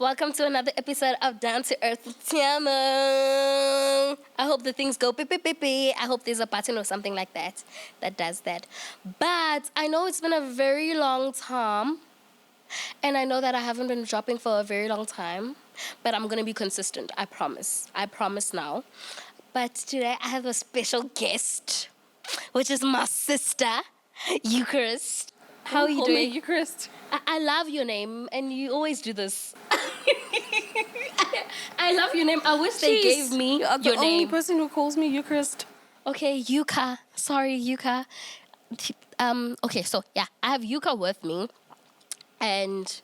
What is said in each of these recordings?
Welcome to another episode of Down to Earth with Tshiamo. I hope the things go beep, beep, beep, beep. I hope there's a button or something like that that does that. But I know it's been a very long time, and I know that I haven't been dropping for a very long time, but I'm going to be consistent. I promise. I promise now. But today I have a special guest, which is my sister, Eucharist. How are you Call doing? me Eucharist. I love your name, and you always do this. I love your name. I wish they gave me You're the your only name. person who calls me Eucharist. Okay, Yuka. Sorry, Yuka. Okay, so yeah, I have Yuka with me, and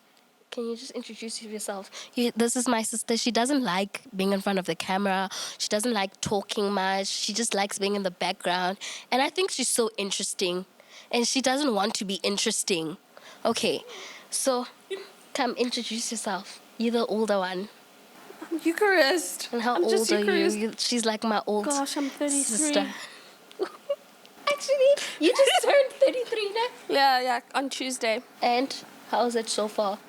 can you just introduce yourself? This is my sister. She doesn't like being in front of the camera. She doesn't like talking much. She just likes being in the background, and I think she's so interesting, and she doesn't want to be interesting. Okay, so come introduce yourself. You're the older one. I'm Eucharist. And how I'm old just are Eucharist. you? She's like my old Gosh, I'm 33. sister. Actually, you just turned 33 now. Yeah, on Tuesday. And how is it so far?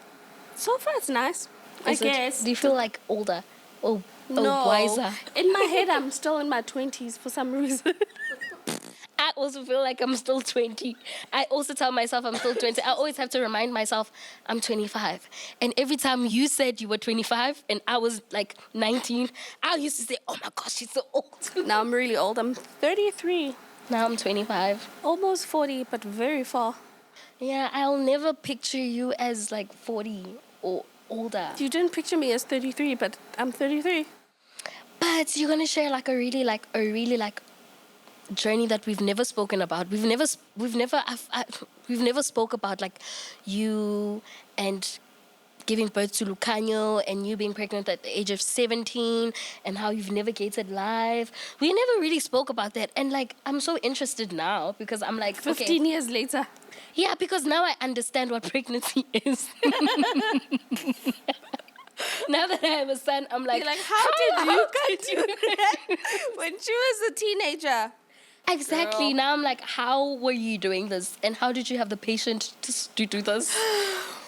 So far, it's nice. I guess. Do you feel like older? Or No. wiser? In my head, I'm still in my 20s for some reason. I also feel like I'm still 20. I also tell myself I'm still 20. I always have to remind myself I'm 25. And every time you said you were 25 and I was like 19, I used to say, oh my gosh, she's so old. Now I'm really old. I'm 33. Now I'm 25. Almost 40, but very far. Yeah, I'll never picture you as like 40 or older. You didn't picture me as 33, but I'm 33. But you're gonna share like a really journey that we've never spoken about. We've never spoke about like you and giving birth to Lucanio and you being pregnant at the age of 17 and how you've navigated life. We never really spoke about that. And like, I'm so interested now because I'm like, 15 years later. Yeah, because now I understand what pregnancy is. Now that I have a son, I'm like, You're like, how did you do that when she was a teenager? Exactly. Girl. Now I'm like, how were you doing this? And how did you have the patience to do this?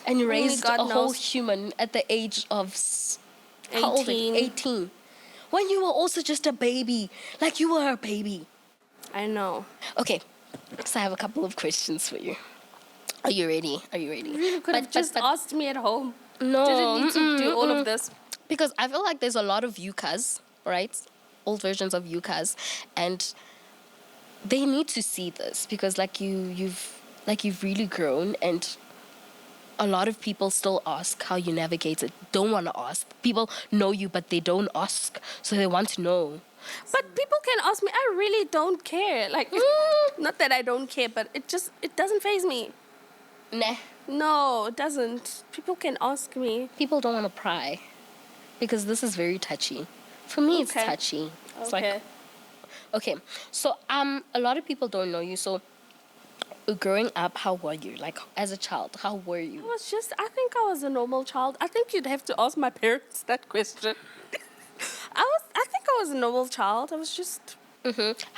And you raised God a whole knows. human at the age of... How old are you? 18. 18. When you were also just a baby. Like you were a baby. I know. Okay. So I have a couple of questions for you. Are you ready? You really could have just asked me at home. No. Didn't need to do all of this. Because I feel like there's a lot of yuccas, right? Old versions of yuccas. And... they need to see this because you've really grown, and a lot of people still ask how you navigate it. Don't want to ask. People know you, but they don't ask, so they want to know. But people can ask me. I really don't care. Like, not that I don't care, but it doesn't faze me. Nah. No, it doesn't. People can ask me. People don't want to pry because this is very touchy. For me, it's Okay. touchy. It's Okay. like, okay, so a lot of people don't know you. So, growing up, how were you? Like as a child, how were you? I think I was a normal child. I think you'd have to ask my parents that question. I think I was a normal child. I was just...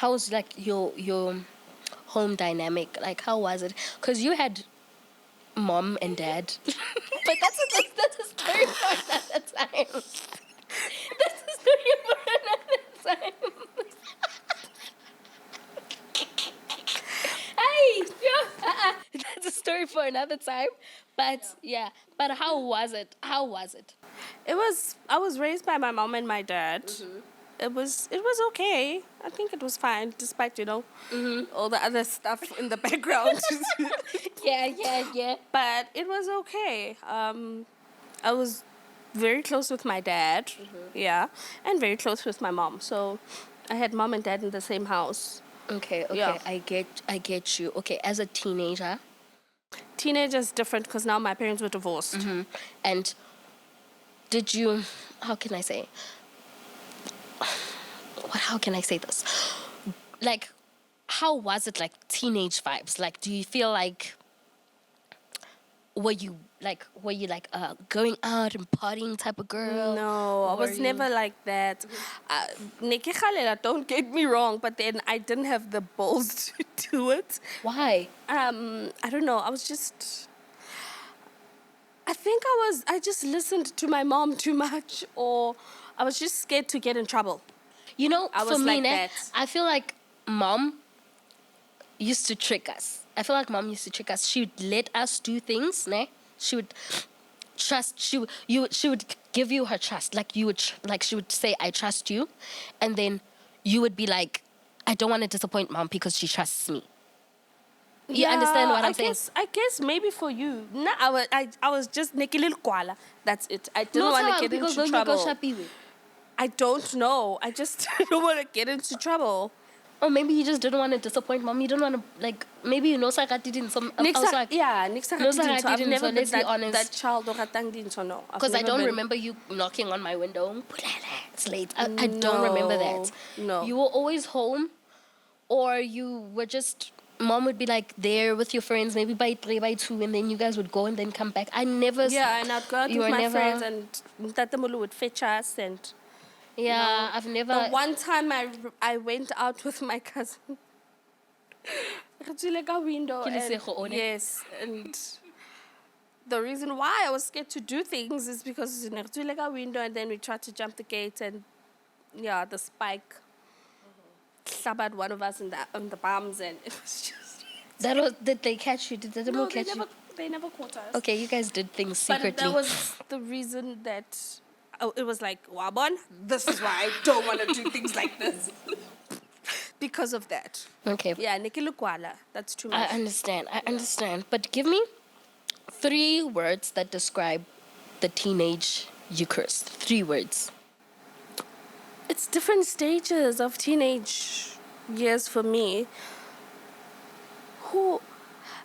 How was like your home dynamic? Like how was it? Because you had mom and dad. But that's a story for another time. That's a story for another time. Hey, that's a story for another time. But yeah, but how was it? How was it? I was raised by my mom and my dad. It was okay. I think it was fine, despite, all the other stuff in the background. Yeah. But it was okay. I was very close with my dad, and very close with my mom. So I had mom and dad in the same house. Okay, Yeah. I get you. Okay, as a teenager. Teenagers different because now my parents were divorced. And did you, how can I say this? Like, how was it like teenage vibes? Like, do you feel like, were you going out and partying type of girl? No, I was never like that. Nikki Khalela, don't get me wrong, but then I didn't have the balls to do it. Why? I don't know. I was just... I think I just listened to my mom too much, or I was just scared to get in trouble. You know, I for was me, like ne, that. I feel like mom used to trick us. I feel like mom used to trick us. She would let us do things, ne? She would trust. She would give you her trust. Like you would, like she would say, "I trust you," and then you would be like, "I don't want to disappoint mom because she trusts me." You understand what I'm saying? I guess maybe for you. No, I was just nekile kwala. That's it. I didn't No, want to Tara, get because into don't go trouble. shapiwe. I don't know. I just don't want to get into trouble. Or maybe you just didn't want to disappoint mom. You didn't want to, like, maybe you know, so I didn't. Some, I was like, Next no, so I I've didn't. never So been let's be that honest. child or ratang din so no. I've Because I never don't been. remember you knocking on my window. It's late. I don't remember that. No. You were always home, or you were just. Mom would be like there with your friends, maybe by 3, by 2, and then you guys would go and then come back. I never. Yeah, and I'd go out you with were my never, friends, and Tatamulu would fetch us, and Yeah, I've never. the one time I went out with my cousin. Like a window, Ke and lesego one. yes, and the reason why I was scared to do things is because like a window, and then we tried to jump the gate, and yeah, the spike stabbed one of us in the bums, and it was just. Did they catch you? Did they No, catch you? they never caught us. Okay, you guys did things But secretly. that was the reason that it was like, Wabon, this is why I don't want to do things like this. Because of that. Okay. Yeah, Nikilukwala. That's too I much. understand. But give me 3 words that describe the teenage Eucharist. 3 words. It's different stages of teenage years for me.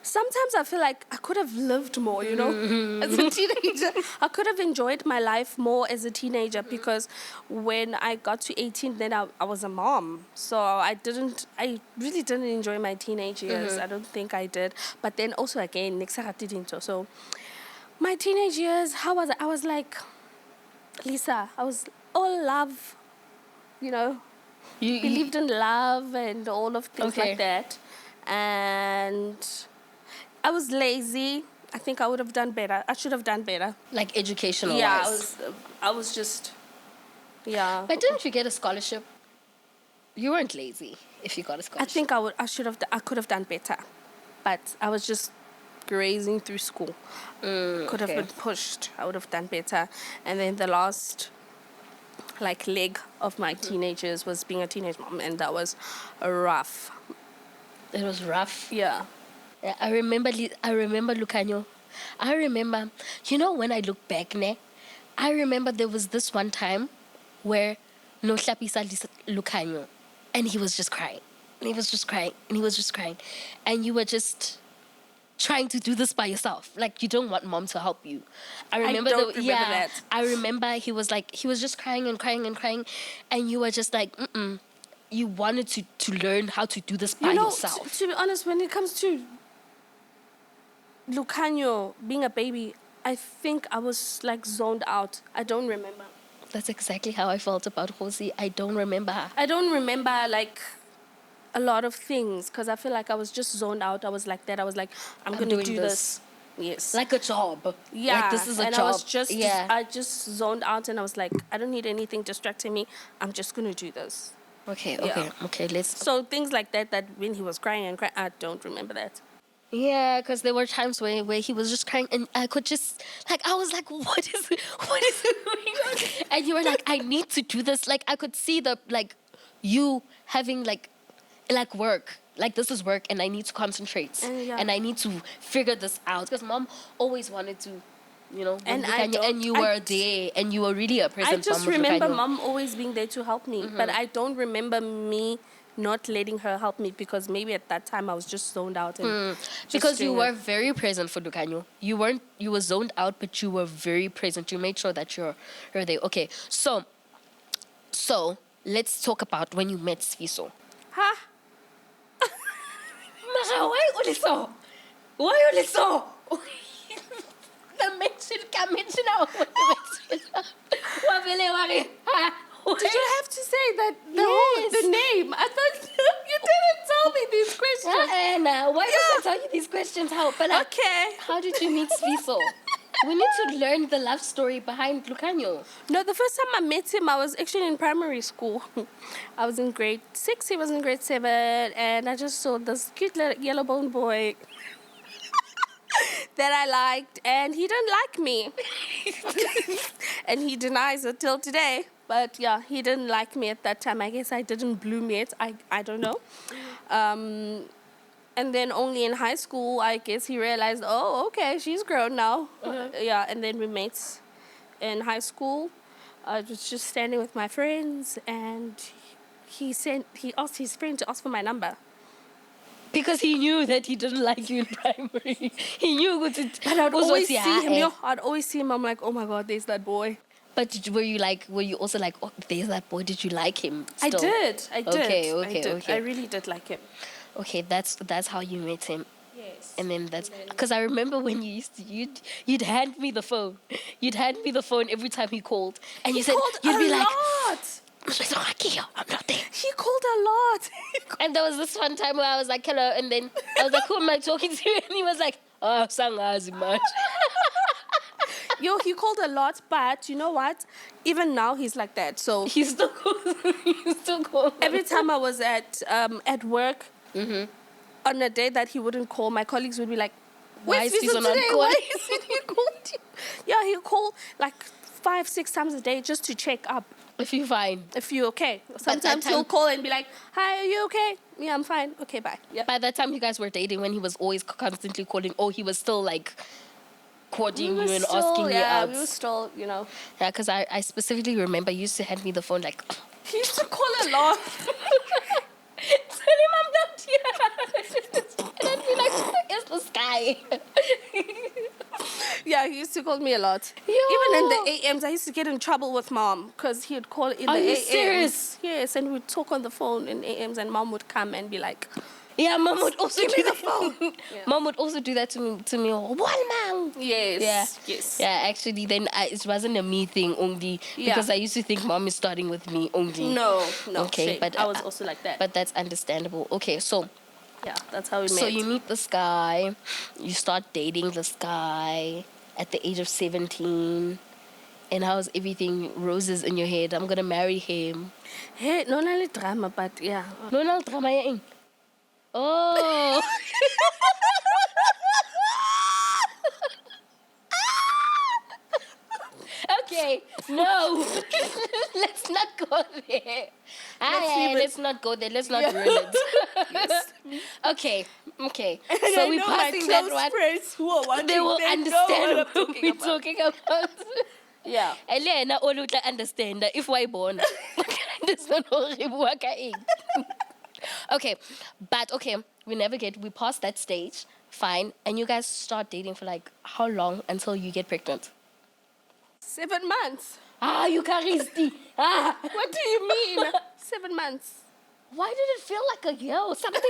Sometimes I feel like I could have lived more, you know, as a teenager. I could have enjoyed my life more as a teenager because when I got to 18, then I was a mom. So I really didn't enjoy my teenage years. I don't think I did. But then also again, so my teenage years, how was it? I was like, Lisa, I was all love, you know, You believed in love and all of things Okay. like that. And I was lazy. I think I would have done better. I should have done better. like educational Yeah, wise. I was just, yeah. But didn't you get a scholarship? You weren't lazy if you got a I scholarship. think I could have done better. But I was just grazing through school. Could have okay. been pushed. I would have done better. And then the last leg of my teenagers was being a teenage mom, and that was rough. It was rough. Yeah. Yeah, I remember Lucanio. I remember, you know, when I look back, I remember there was this one time where no Hlapisa Lucanio, and he was just crying. And he was just crying. And he was just crying. And you were just trying to do this by yourself. Like, you don't want mom to help you. I remember don't remember that. I remember he was just crying and crying and crying. And you were just like, you wanted to learn how to do this by You know, yourself. to be honest, when it comes to Lucanio being a baby, I think I was zoned out. I don't remember. That's exactly how I felt about Josie. I don't remember her. I don't remember a lot of things because I feel like I was just zoned out. I was like that. I was like, I'm going to doing do this. this. Yes. Like a job. Yeah. Like this is a and job. I just zoned out and I was like, I don't need anything distracting me. I'm just going to do this. Okay, Yeah. let's... So things like that when he was crying and crying, I don't remember that. Yeah, because there were times where he was just crying and I could just... I was like, what is going on? And you were like, I need to do this. Like, I could see you having, work. Like, this is work and I need to concentrate. Yeah. And I need to figure this out. Because mom always wanted to, And you were there and you were really a present I mom just with remember Lucanio. mom always being there to help me, but I don't remember me not letting her help me because maybe at that time I was just zoned out and Because you were very present for Lucanio. You were zoned out, but you were very present. You made sure that you're there. Okay, so let's talk about when you met Sfiso. Huh? Mara, why only so? Why only so? Ka mention now. Did you have to say that Yes. the name? I thought you didn't tell me these questions. Anna, why did I tell you these questions? How? But Okay. how did you meet Sfiso? We need to learn the love story behind Lucanio. No, the first time I met him, I was actually in primary school. I was in grade 6, he was in grade 7, and I just saw this cute little yellow bone boy that I liked, and he didn't like me. And he denies it till today. But yeah, he didn't like me at that time. I guess I didn't bloom yet. I don't know. And then only in high school, I guess he realized, oh, okay, she's grown now. Yeah, and then we met in high school. I was just standing with my friends, and he asked his friend to ask for my number. Because he knew that he didn't like you in primary. He knew it. But I'd always see him. Yo, I'd always see him. I'm like, oh my God, there's that boy. But were you also like, oh, there's that boy? Did you like him? Still? I did. Okay. I really did like him. Okay, that's how you met him. Yes. And then that's because I remember when you'd hand me the phone. You'd hand me the phone every time he called, and you said you'd be like, lot. I'm not there. He called a lot. And there was this one time where I was like, hello, and then I was like, who am I talking to? And he was like, oh, sangazi much. Yo, he called a lot, but you know what? Even now, he's like that. So He's still calling. every time I was at work, on a day that he wouldn't call, my colleagues would be like, Why is Fiso Fiso not today? calling? Why isn't he called you? Yeah, he'll call like 5-6 times a day just to check up If you fine. if you're okay. that Sometimes time- he'll call and be like, hi, are you okay? Yeah, I'm fine. Okay, bye. Yeah. By that time you guys were dating, when he was always constantly calling, he was still like courting you and asking you out. we were still, you know. Yeah, because I specifically remember you used to hand me the phone like, He used to call a lot. tell him I'm not here. And I'd be like, where's this guy? Yeah, he used to call me a lot. Yo. Even in the AMs, I used to get in trouble with mom because he'd call in Are the you AMs. serious? Yes, and we'd talk on the phone in AMs, and mom would come and be like, Yeah, mom would also Give do me the the phone. phone. Mom would also do that to me. One man. yes, Yeah. yes. Yeah, actually, then it wasn't a me thing only Yeah. because I used to think mom is starting with me only. No, Okay, shame. but I was also like that. But that's understandable. Okay, so yeah, that's how we met. so you meet this guy, you start dating this guy at the age of 17. And how's everything roses in your head? I'm gonna marry him. Hey, not only drama, but yeah. No, drama yan. Oh. Okay, no. Let's not go there. Let's not go there. Let's not ruin it. Okay. And So I we're know passing my that close one. friends who are watching, They will know understand what what I'm we're talking about. Yeah. Elena all would understand if why born. This one Okay, but okay, we passed that stage, fine, and you guys start dating for like how long until you get pregnant? 7 months. Ah, Eucharisti. Ah, What do you mean? 7 months. why did it feel like a year or something?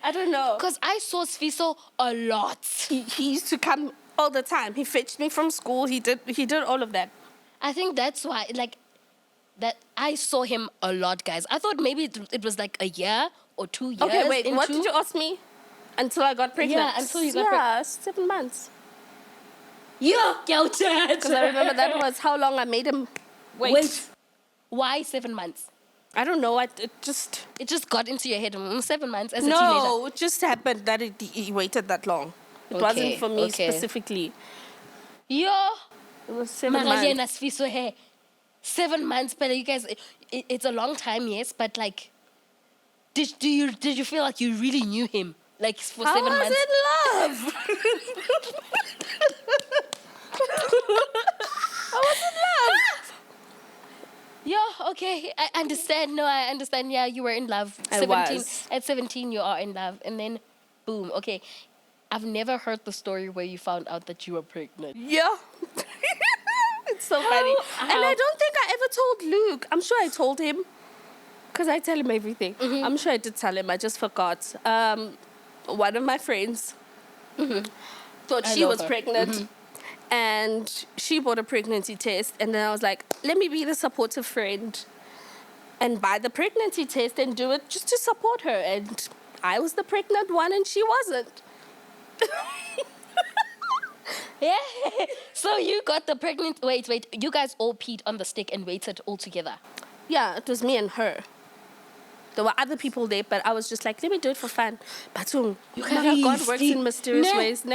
I don't know. Because I saw Sfiso a lot. He used to come all the time. He fetched me from school. He did all of that. I think that's why, like, that I saw him a lot, guys. I thought maybe it was like a year or 2 years. Okay, wait. What into- did you ask me? Until I got pregnant. Yeah, until you got pregnant. Yeah, 7 months. Yeah, Because I remember that was how long I made him wait. Why 7 months? I don't know. It just... It just got into your head. 7 months as a teenager. No, it just happened that he waited that long. It Okay, wasn't for me okay. specifically. Yo, It was 7 Marajena months. Sfiso hair. 7 months, but you guys, it's a long time, yes, but like, did you feel like you really knew him? Like for 7 I was months? in love. I was in love. Yeah, okay, I understand. No, I understand. Yeah, you were in love. I was. At 17, you are in love, and then, boom. Okay, I've never heard the story where you found out that you were pregnant. Yeah. It's so funny. And I don't think I ever told Luke. I'm sure I told him. Because I tell him everything. I'm sure I did tell him. I just forgot. One of my friends thought I she know was her. pregnant. And she bought a pregnancy test. And then I was like, let me be the supportive friend and buy the pregnancy test and do it just to support her. And I was the pregnant one and she wasn't. Yeah. So you got the pregnant. Wait. You guys all peed on the stick and waited all together. Yeah, it was me and her. There were other people there, but I was just like, let me do it for fun. But You God works in mysterious ways.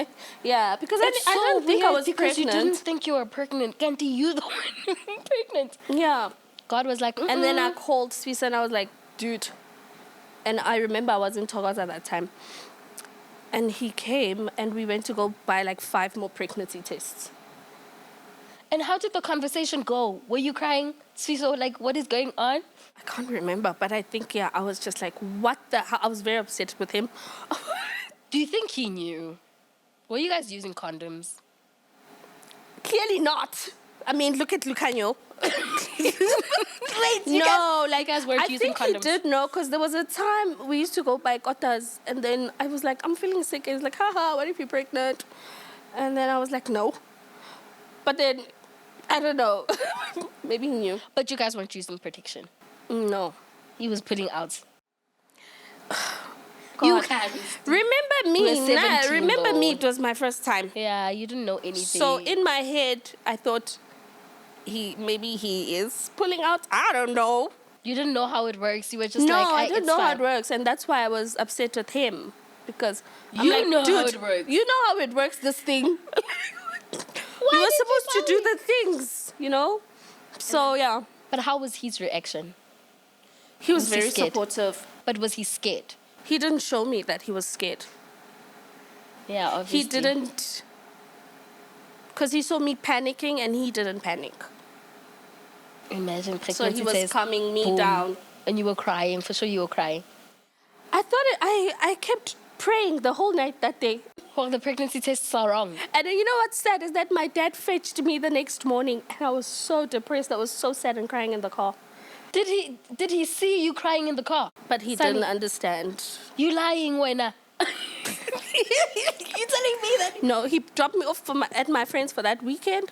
Yeah, because I didn't think I was because pregnant. you didn't think you were pregnant. Candy, you the one pregnant. Yeah. God was like, And then I called Swisa and I was like, dude. And I remember I was in Togas at that time. And he came and we went to go buy like 5 more pregnancy tests. And how did the conversation go? Were you crying? Swiso, like, what is going on? I can't remember, but I think, yeah, I was just like, what the hell? I was very upset with him. Do you think he knew? Were you guys using condoms? Clearly not. I mean, look at Lucanio. Wait, you guys weren't using condoms. I think he did know, because there was a time we used to go buy kotas, and then I was like, I'm feeling sick. And he's like, haha, what if you're pregnant? And then I was like, no. But then, I don't know. Maybe he knew. But you guys weren't using protection. No. He was putting out. You can't. Remember me. We're 17 Remember me. though. It was my first time. Yeah, you didn't know anything. So in my head, I thought maybe he is pulling out. I don't know. You didn't know how it works. You were just No, like, I didn't know how fine. it works, and that's why I was upset with him, because I'm You like, know dude, how it works. You know how it works. This thing. We were supposed to do the things, you know. So yeah, But how was his reaction? he was Was he very scared? supportive. But was he scared? He didn't show me that he was scared. Yeah, obviously. He didn't, because he saw me panicking and he didn't panic. Imagine So pregnancy he was test, calming me boom, down. and you were crying. For sure, you were crying. I thought I kept praying the whole night that day. Well, the pregnancy tests are wrong. And you know what's sad is that my dad fetched me the next morning, and I was so depressed. I was so sad and crying in the car. Did he see you crying in the car? But he Sonny, didn't understand. You lying, Wena. You telling me that? No, he dropped me off at my friend's for that weekend,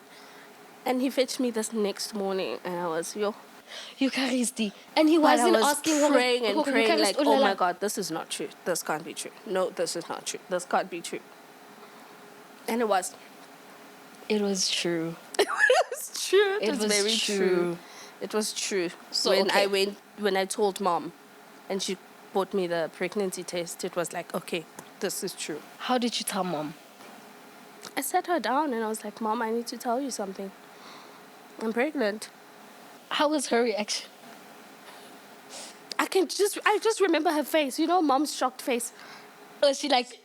and he fetched me this next morning, and I was Eucharisti. And he But I wasn't was asking praying and praying like, oh my God. God, this is not true. This can't be true. No, this is not true. This can't be true. And it was. It was true. It was true. It was very true. true. It was true. So, when I told mom, and she bought me the pregnancy test, it was like, okay, this is true. How did you tell mom? I sat her down and I was like, Mom, I need to tell you something. I'm pregnant. How was her reaction? I just remember her face. You know, mom's shocked face. Was she like,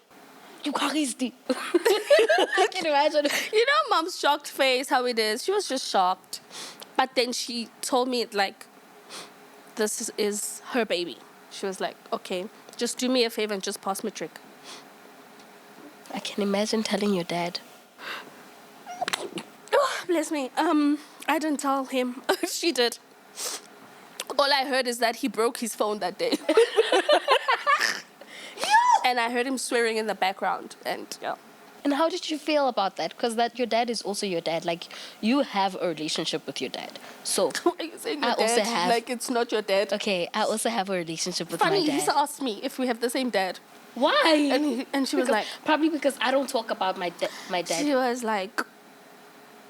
Eucharisti? I can imagine. You know, mom's shocked face, how it is. She was just shocked. But then she told me, like, this is her baby. She was like, okay, just do me a favor and just pass matric. I can imagine telling your dad. Oh, bless me. I didn't tell him. She did. All I heard is that he broke his phone that day. And I heard him swearing in the background. And yeah. And how did you feel about that? Because that your dad is also your dad. Like, you have a relationship with your dad. So, Why are you saying your I dad also have- like it's not your dad? okay, I also have a relationship with Funny, my he used dad. to ask me if we have the same dad. Why? And she was like, Probably because I don't talk about my dad. she was like,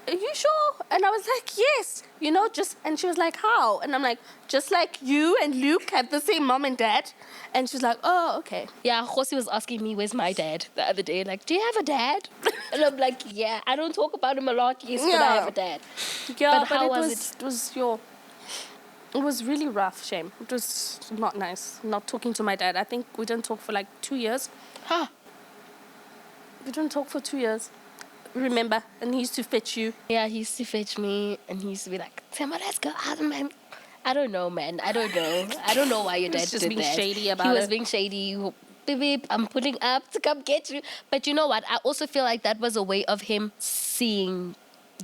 are you sure? And I was like, yes. You know, and she was like, how? And I'm like, just like you and Luke have the same mom and dad. And she's like, oh, okay. Yeah, Josi was asking me, where's my dad, the other day. Like, do you have a dad? And I'm like, yeah, I don't talk about him a lot. Yes, but I Yeah. have a dad. Yeah, But how it was it was really rough, shame. It was not nice, not talking to my dad. I think we didn't talk for like 2 years. Huh. We didn't talk for 2 years. Remember? And he used to fetch you. Yeah, he used to fetch me and he used to be like, Tshiamo, let's go out, man. I don't know, man. I don't know. I don't know why your He was dad just did being that. shady about He was it. being shady. Beep, beep, I'm pulling up to come get you. But you know what? I also feel like that was a way of him seeing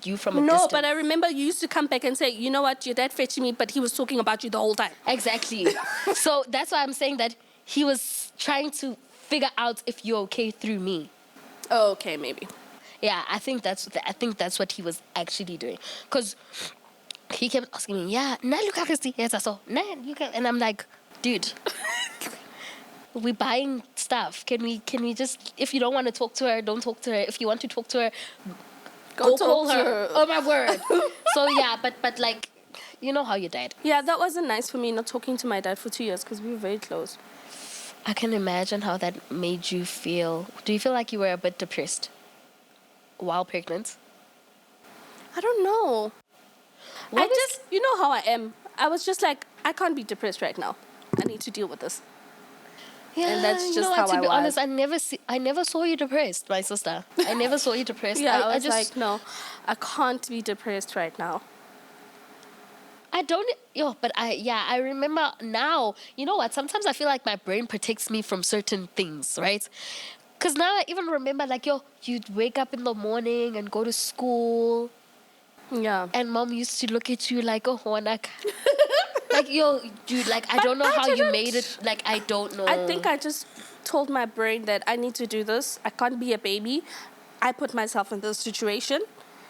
you from a No, distance. but I remember you used to come back and say, you know what, your dad fetched me, but he was talking about you the whole time. Exactly. So that's why I'm saying that he was trying to figure out if you're okay through me. Oh, okay, maybe. Yeah, I think that's what he was actually doing. Because he kept asking me, yeah, nah, look at this. Yes, I saw. Nah, you can. And I'm like, dude, we're buying stuff. Can we just, if you don't want to talk to her, don't talk to her. If you want to talk to her, Go call talk to her. her. Oh my word. So yeah, but like, you know how your dad. Yeah, that wasn't nice for me not talking to my dad for 2 years because we were very close. I can imagine how that made you feel. Do you feel like you were a bit depressed while pregnant? I don't know. What was- You know how I am. I was just like, I can't be depressed right now. I need to deal with this. Yeah, And that's you just know what, how to I be was. honest, I never saw you depressed, my sister. I never saw you depressed. Yeah, I was just like, no, I can't be depressed right now. I don't. But I remember now. You know what? Sometimes I feel like my brain protects me from certain things, right? Because now I even remember, like, you'd wake up in the morning and go to school, Yeah. and mom used to look at you like, oh, like, like, dude, like, I But don't know I how you didn't. made it. Like, I don't know. I think I just told my brain that I need to do this. I can't be a baby. I put myself in this situation,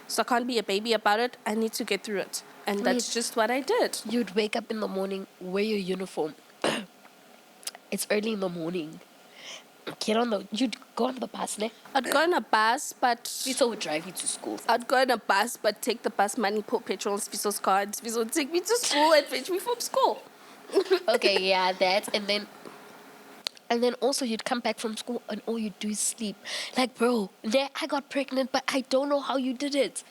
so I can't be a baby about it. I need to get through it. And that's just what I did. You'd wake up in the morning, wear your uniform. It's early in the morning. You'd go on the bus, ne? I'd go on a bus, but Vito would drive you to school. I'd go on a bus, but take the bus money, put petrol on Viso's card. Viso would take me to school and fetch me from school. Okay, yeah, that, and then also you'd come back from school and all you do is sleep. Like, bro, I got pregnant, but I don't know how you did it.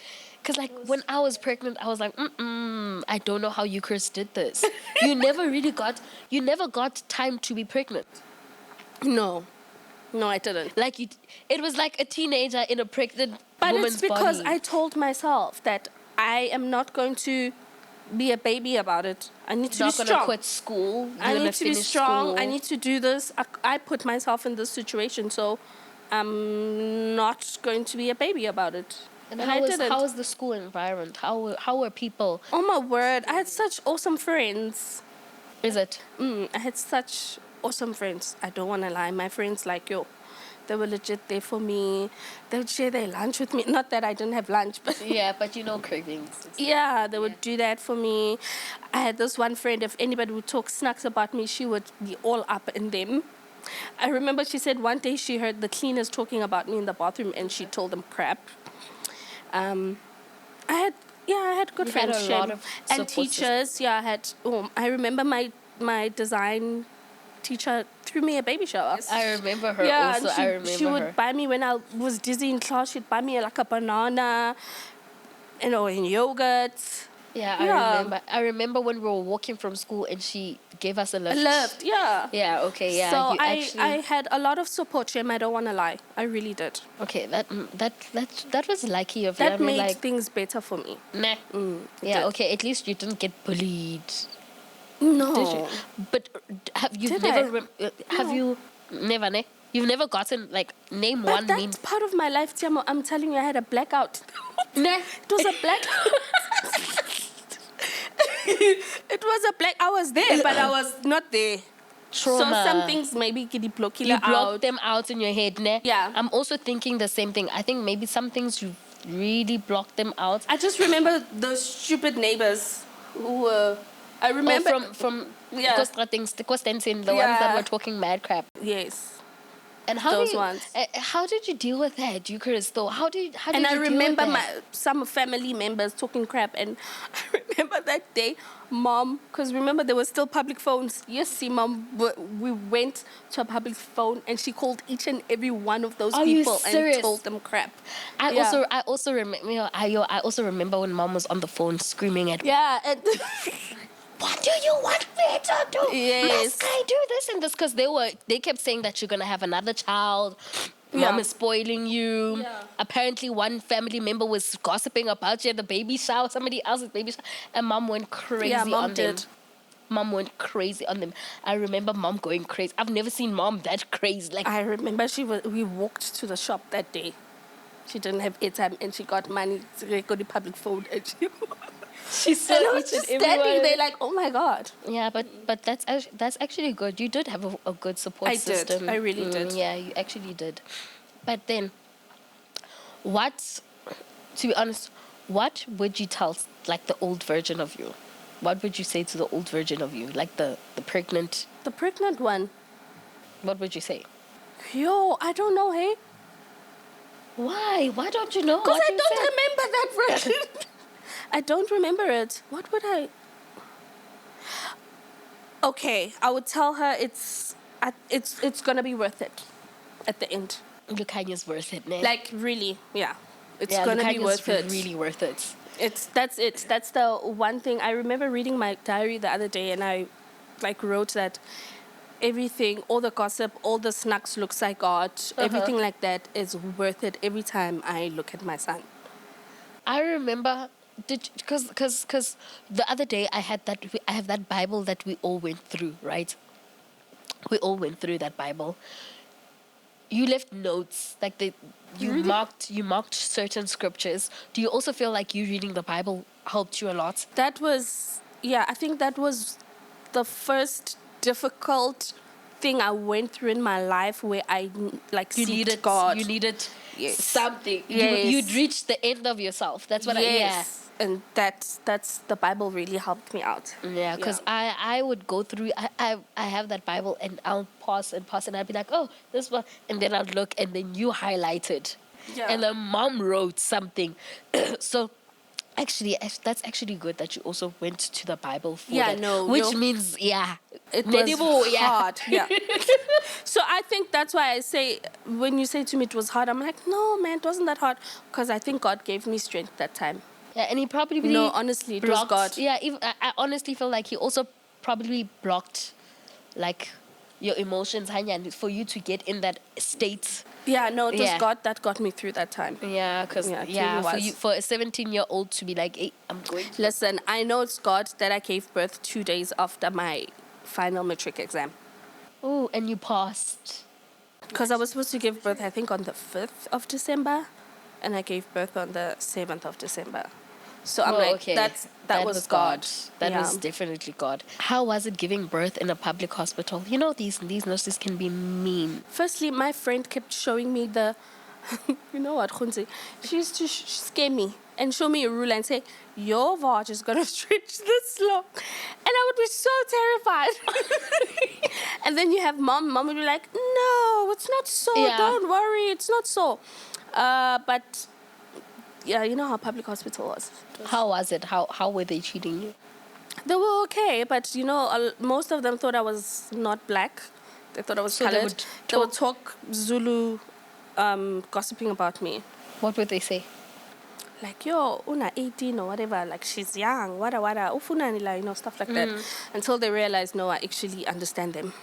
Because, like, when I was pregnant, I was like, I don't know how you, Chris, did this. You never got time to be pregnant. No, I didn't. Like, it was like a teenager in a pregnant But woman's it's because body. I told myself that I am not going to be a baby about it. I need to You're be not strong. gonna quit school. You're I gonna need to be finish strong. school. I need to do this. I put myself in this situation, so I'm not going to be a baby about it. And I didn't. how was the school environment? How were people? Oh my word! I had such awesome friends. Is it? I had such awesome friends. I don't want to lie. My friends, like, they were legit there for me. They would share their lunch with me. Not that I didn't have lunch, but Yeah, but you know cravings. yeah, they would do that for me. I had this one friend, if anybody would talk snacks about me, she would be all up in them. I remember she said one day she heard the cleaners talking about me in the bathroom and she told them crap. I had good You had friends, a lot Shem. of And support teachers. Yeah, I remember my design teacher threw me a baby shower. I remember her Yeah, also. and I remember she would her. buy me when I was dizzy in class. She'd buy me like a banana, and yogurt. Yeah, Yeah. I remember when we were walking from school and she gave us a lift. I loved, yeah. Yeah, okay, yeah. So you I had a lot of support, Shem. I don't want to lie. I really did. okay, that was lucky of you. That I mean, made like, things better for me. nah. It Yeah, did. okay, at least you didn't get bullied. No. Did you? But have you Did never I? have you never, ne? You've never gotten, like, name But one that's mean. part of my life, Tshiamo. I'm telling you, I had a blackout. Nah. It was a blackout. It was a black. I was there, but I was not there. Trauma. So some things maybe get blocked You blocked out. them out in your head, ne? Yeah. I'm also thinking the same thing. I think maybe some things you really blocked them out. I just remember those stupid neighbors who were. I remember. From Yeah. Kostensin, the ones that Yeah. were talking mad crap. Yes. And how Those did, ones. How did you deal with that, Chris? Though, how did And I you remember deal with that? some family members talking crap, and I remember that day, Mom, because remember there were still public phones. Yes, see, Mom, we went to a public phone, and she called each and every one of those Are you people and serious? told them crap. I Yeah. also remember. I also remember when Mom was on the phone screaming at me. Yeah, and What do you want me to do? Yes. Must I do this and this? Because they kept saying that you're gonna have another child. Yeah. Mom is spoiling you. Yeah. Apparently, one family member was gossiping about you at the baby shower, somebody else's baby shower, and Mom went crazy Yeah, Mom on them. did. Mom went crazy on them. I remember Mom going crazy. I've never seen Mom that crazy. Like, I remember we walked to the shop that day. She didn't have airtime, and she got money to go to the public phone, and she saw and I was each just and standing everyone. there like, oh my God. Yeah, but that's actually good. You did have a good support I did. system. I really did. Yeah, you actually did. But then, to be honest, what would you tell, like, the old version of you? What would you say to the old version of you? Like the pregnant, The pregnant one. what would you say? Yo, I don't know, hey? Why? Why don't you know? Because what I you don't said? remember that version. I don't remember it. What would I... Okay, I would tell her it's gonna be worth it at the end. Lucanya's worth it, man. Like, really, yeah. It's yeah, gonna be Lucanya's worth it. really worth it. That's it. That's the one thing. I remember reading my diary the other day, and I like wrote that everything, all the gossip, all the snacks looks I got, everything like that is worth it every time I look at my son. I remember, because the other day I have that Bible that we all went through, right? We all went through that Bible. You left notes like you marked certain scriptures. Do you also feel like you reading the Bible helped you a lot? That was, yeah, I think that was the first difficult thing I went through in my life where I like You seeked needed God. You needed Yes. something. Yes. You'd reached the end of yourself. That's what Yes. And that's the Bible really helped me out. Yeah, because I would go through, I have that Bible and I'll pause and I'd be like, oh, this one. And then I'd look and then you highlighted. Yeah. And then mom wrote something. So actually, that's actually good that you also went to the Bible for Yeah, that. no, Which no. means, yeah. It Medieval, was hard. Yeah. So I think that's why I say, when you say to me it was hard, I'm like, no, man, it wasn't that hard. Because I think God gave me strength that time. Yeah, and he probably No, honestly, it was blocked, God. Yeah, I honestly feel like he also probably blocked, like, your emotions, Hanya, for you to get in that state. Yeah, no, it was Yeah. God that got me through that time. Yeah, because Yeah, it really was. for a 17-year-old to be like, hey, I'm going to. Listen, I know it's God that I gave birth 2 days after my final matric exam. Oh, and you passed. Because I was supposed to give birth, I think, on the 5th of December. And I gave birth on the 7th of December. So I'm like, okay. that was God. That Yeah. was definitely God. How was it giving birth in a public hospital? You know, these nurses can be mean. Firstly, my friend kept showing me the, you know what, Khunzi? She used to scare me and show me a ruler and say, your vag is going to stretch this long. And I would be so terrified. And then you have mom would be like, no, it's not so, Yeah. don't worry, it's not so. But, yeah, you know how public hospital was. How was it? How were they treating you? They were okay, but, you know, most of them thought I was not black. They thought I was So they colored. They would talk Zulu, gossiping about me. What would they say? Like, yo, una 18 or whatever, like, she's young, wada, ufuna nila, you know, stuff like that. Until they realized, no, I actually understand them.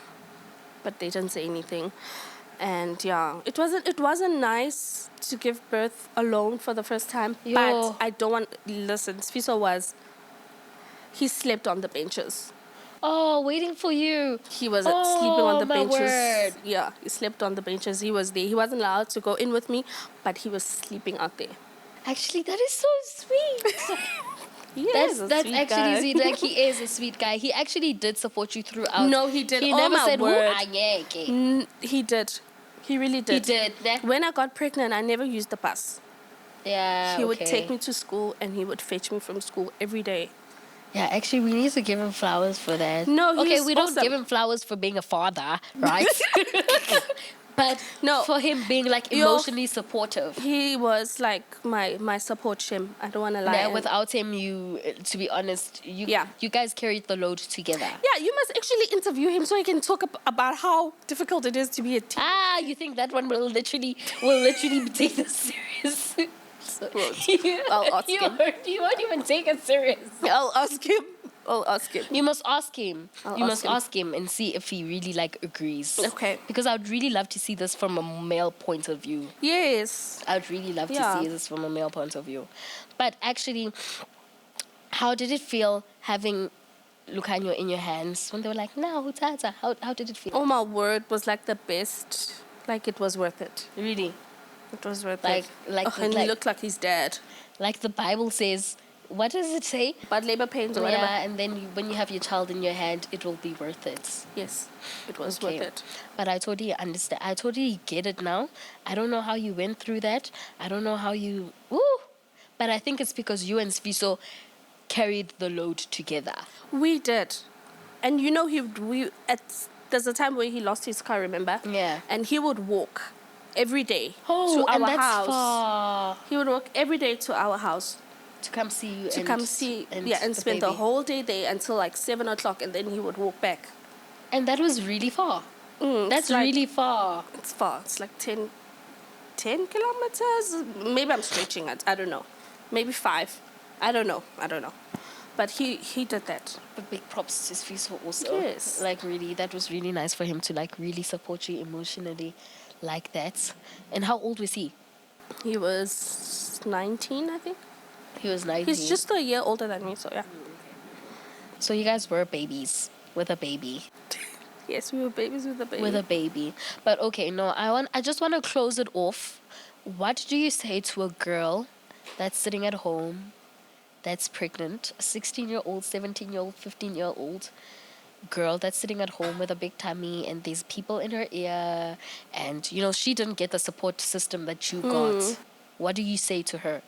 But they didn't say anything. And yeah, it wasn't nice to give birth alone for the first time. Yo. But I don't want, listen, Sfiso he slept on the benches. Oh, waiting for you. He was sleeping on the my benches. word. Yeah, he slept on the benches. He was there. He wasn't allowed to go in with me, but he was sleeping out there. Actually, that is so sweet. That's That's actually sweet. Like, he is a sweet guy. He actually did support you throughout. No, he did. He Oh, never my said, word. He did. He really did. He did. Ne? When I got pregnant, I never used the bus. Yeah, He would take me to school and he would fetch me from school every day. Yeah, actually, we need to give him flowers for that. No, okay, he's we don't awesome. give him flowers for being a father, right? But No. for him being like emotionally supportive. He was like my support shim. I don't want to lie. Yeah, And- without him, to be honest, you guys carried the load together. yeah, you must actually interview him so he can talk about how difficult it is to be a teen. You think that one will literally take this serious? I'll ask him. You won't even take it serious. I'll ask him. You must ask him. I'll ask him. Ask him and see if he really like agrees. Okay. Because I'd really love to see this from a male point of view. Yes. I'd really love to see this from a male point of view. But actually, how did it feel having Lucanio in your hands when they were like, no, Tata? How did it feel? Oh my word, was like the best. Like it was worth it. Really? It was worth Like- it. like- and like- he looked like his dad. Like the Bible says, what does it say? But labor pains or whatever. Yeah, and then when you have your child in your hand, it will be worth it. Yes, it was Okay. worth it. But I totally understand. I totally get it now. I don't know how you went through that. I don't know how you... Woo! But I think it's because you and Sviso carried the load together. We did. And you know, we at there's a time where he lost his car, remember? Yeah. And he would walk every day Oh, to and our that's house. far He would walk every day to our house to come see you. to and, come see, and and the spend the baby. whole day there until like 7:00, and then he would walk back. And that was really far. That's It's like- really far. It's far. It's like 10 kilometers. Maybe I'm stretching it. I don't know. Maybe 5. I don't know. But he did that. But big props to Fiso also. Yes. Like really, that was really nice for him to like really support you emotionally like that. And how old was he? He was 19, I think. He was 19. He's just a year older than me, so yeah. So you guys were babies with a baby. Yes, we were babies with a baby. With a baby. But okay, no, I just want to close it off. What do you say to a girl that's sitting at home, that's pregnant, a 16-year-old, 17-year-old, 15-year-old girl that's sitting at home with a big tummy and there's people in her ear and, you know, she didn't get the support system that you got. What do you say to her?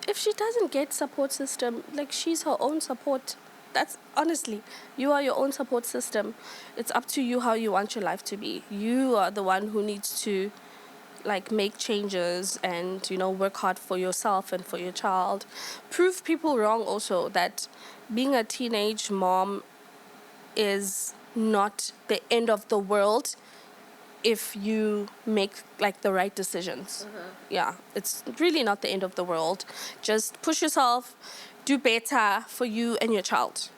If she doesn't get support system, like she's her own support. That's honestly, you are your own support system. It's up to you how you want your life to be. You are the one who needs to like make changes and, you know, work hard for yourself and for your child. Prove people wrong also that being a teenage mom is not the end of the world if you make like the right decisions. Yeah, it's really not the end of the world. Just push yourself, do better for you and your child.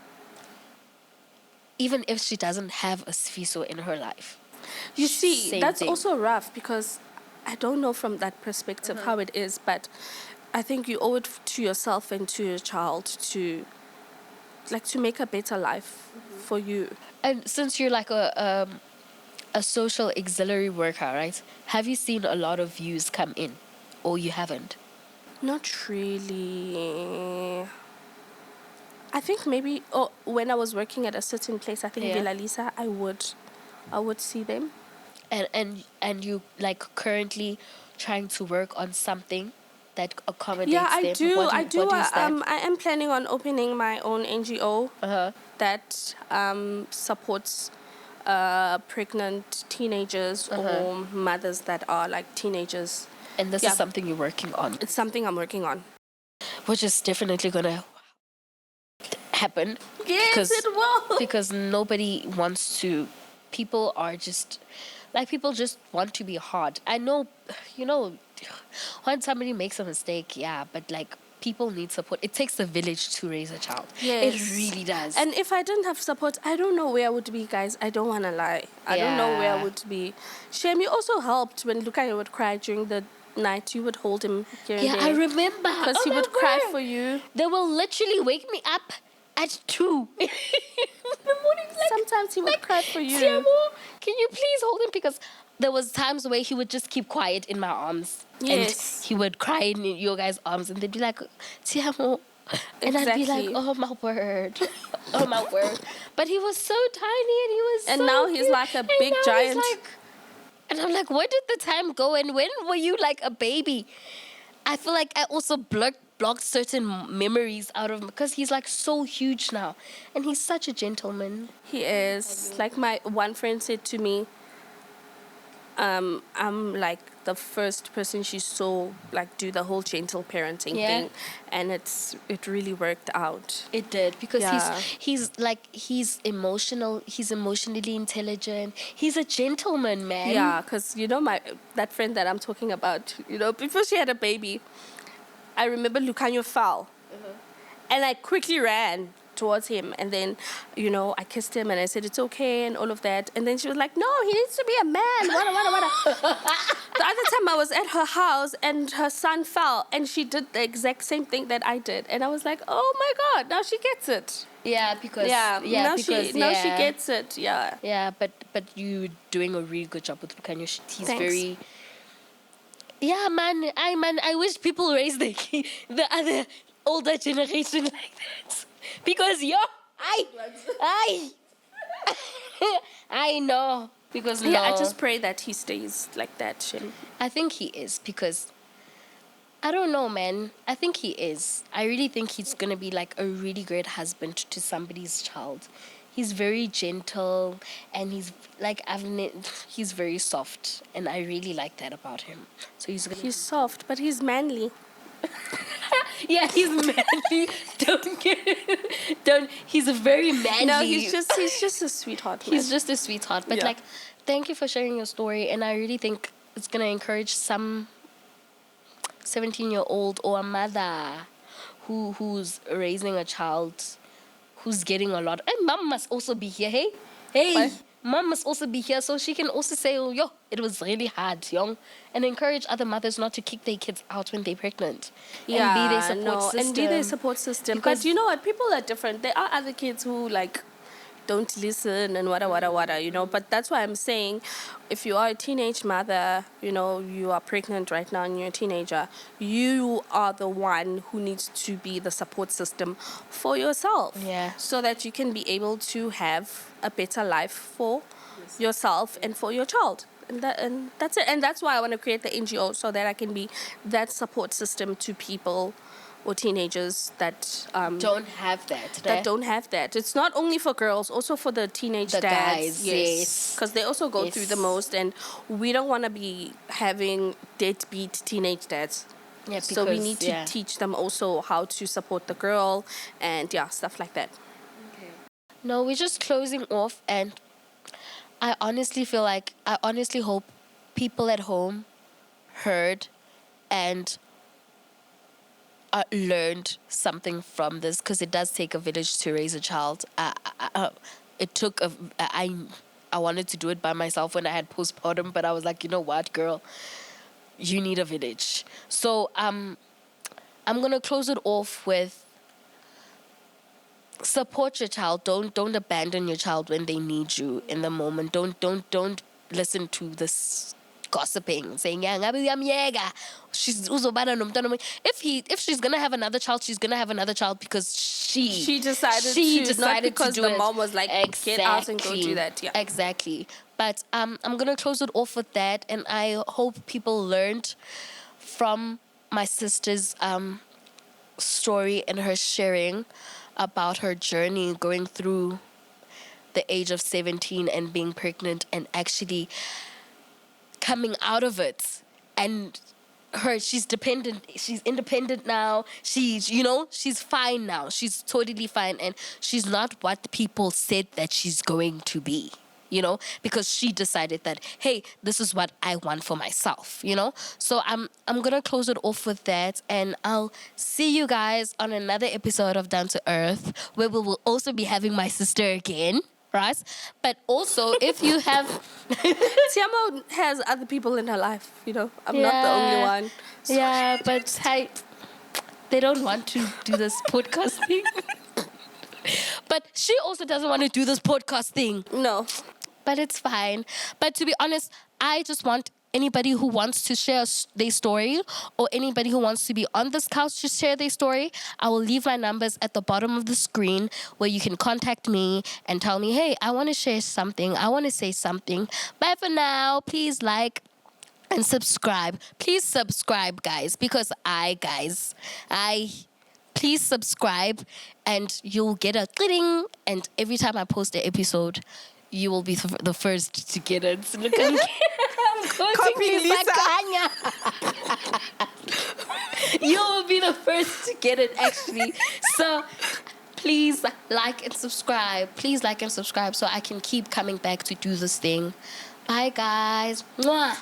Even if she doesn't have a Sfiso in her life. You see, Same that's thing. also rough because I don't know from that perspective how it is, but I think you owe it to yourself and to your child to make a better life for you. And since you're like a social auxiliary worker, right? Have you seen a lot of views come in, or you haven't? Not really. I think maybe when I was working at a certain place, I think Yeah. Villa Lisa, I would see them. And you like currently trying to work on something that accommodates Yeah, I them. do. What do is that? I am planning on opening my own NGO Uh-huh. that supports pregnant teenagers or mothers that are like teenagers. And this Yeah. is something you're working on, It's something I'm working on. which is definitely gonna happen. Yes, it will. Because nobody wants to. People are just like people just want to be hard. I know, you know, when somebody makes a mistake, yeah, but like people need support. It takes a village to raise a child. Yes. It really does. And if I didn't have support, I don't know where I would be, guys. I don't want to lie. I don't know where I Yeah. would be. Shem, you also helped when Luca would cry during the night. You would hold him here and yeah, there. I remember. Because Oh he my would cry word. for you. They will literally wake me up at 2 in the morning. Like, Sometimes he would cry for you. Tshiamo, can you please hold him? Because there was times where he would just keep quiet in my arms. Yes. And he would cry in your guys' arms and they'd be like, Tshiamo. And I'd be like, Exactly. oh my word. Oh my word. But he was so tiny and he was And so now he's cute. like a And big now he's giant. and I'm like, where did the time go? And when were you like a baby? I feel like I also blocked certain memories out of him because he's like so huge now. And he's such a gentleman. He is. Like my one friend said to me, I'm like the first person she saw like do the whole gentle parenting Yeah. thing, and it really worked out. It did because Yeah. he's emotional. He's emotionally intelligent. He's a gentleman, man. Yeah, because you know that friend that I'm talking about, you know, before she had a baby, I remember Lucanio fell, and I quickly ran towards him, and then, you know, I kissed him and I said it's okay and all of that, and then she was like, no, he needs to be a man. Wada. The other time I was at her house and her son fell, and she did the exact same thing that I did, and I was like, oh my God, now she gets it. Yeah, because Now because she gets it. Yeah. Yeah, but you doing a really good job with Lucanio. He's Thanks. very. Yeah, man. I wish people raise the other older generation like that. Because I know. Because Yeah, I no. just pray that he stays like that, Shem. I think he is because I don't know, man. I think he is. I really think he's gonna be like a really great husband to somebody's child. he's very gentle, and he's very soft, and I really like that about him. So He's soft, but he's manly. yeah, he's manly. Don't get it. Don't. He's a very manly. No, he's just a sweetheart. Man. He's just a sweetheart. But Yeah. like, thank you for sharing your story, and I really think it's gonna encourage some 17-year-old or a mother who's raising a child who's getting a lot. And mom must also be here. Hey, What? mom must also be here, so she can also say, "Oh, yo, it was really hard, young," and encourage other mothers not to kick their kids out when they're pregnant. And be their support system. and be their support system. Because- But you know what? People are different. There are other kids who like don't listen and wada, you know. But that's why I'm saying, if you are a teenage mother, you know, you are pregnant right now and you're a teenager, you are the one who needs to be the support system for yourself. Yeah. So that you can be able to have a better life for yourself and for your child. And that's it. And that's why I want to create the NGO, so that I can be that support system to people or teenagers that don't have that. that don't have that. It's not only for girls, also for the teenage The dads. guys, yes. Because they also go through the most, and we don't want to be having deadbeat teenage dads. Yeah, So we because- need to yeah. teach them also how to support the girl and stuff like that. No, we're just closing off, and I honestly hope people at home heard and learned something from this, because it does take a village to raise a child. It took I wanted to do it by myself when I had postpartum, but I was like, you know what, girl, you need a village. So I'm gonna close it off with: support your child. Don't abandon your child when they need you in the moment. Don't listen to this gossiping, saying, "Yeah, ngabe uyamyeka. She's uzobana nomntwana omunye." If she's gonna have another child, she's gonna have another child because she decided not because to do the it. mom was like, get out and go do that. Yeah. Exactly. But I'm gonna close it off with that, and I hope people learned from my sister's story and her sharing about her journey going through the age of 17 and being pregnant and actually coming out of it. And she's independent now. She's fine now. She's totally fine, and she's not what people said that she's going to be. Because she decided that, hey, this is what I want for myself, So I'm gonna close it off with that, and I'll see you guys on another episode of Down to Earth, where we will also be having my sister again, right? But also, if you have Tshiamo has other people in her life, I'm not the only one. So yeah, but they don't want to do this podcast thing. But she also doesn't want to do this podcast thing. No. But it's fine. But to be honest, I just want anybody who wants to share their story, or anybody who wants to be on this couch to share their story, I will leave my numbers at the bottom of the screen, where you can contact me and tell me, hey, I want to share something. I want to say something. But for now, please like and subscribe. Please subscribe, guys, because please subscribe, and you'll get a ding. And every time I post an episode, you will be the first to get it. Look, I'm Copy Lisa. You will be the first to get it, actually. So please like and subscribe. Please like and subscribe so I can keep coming back to do this thing. Bye, guys. Mwah.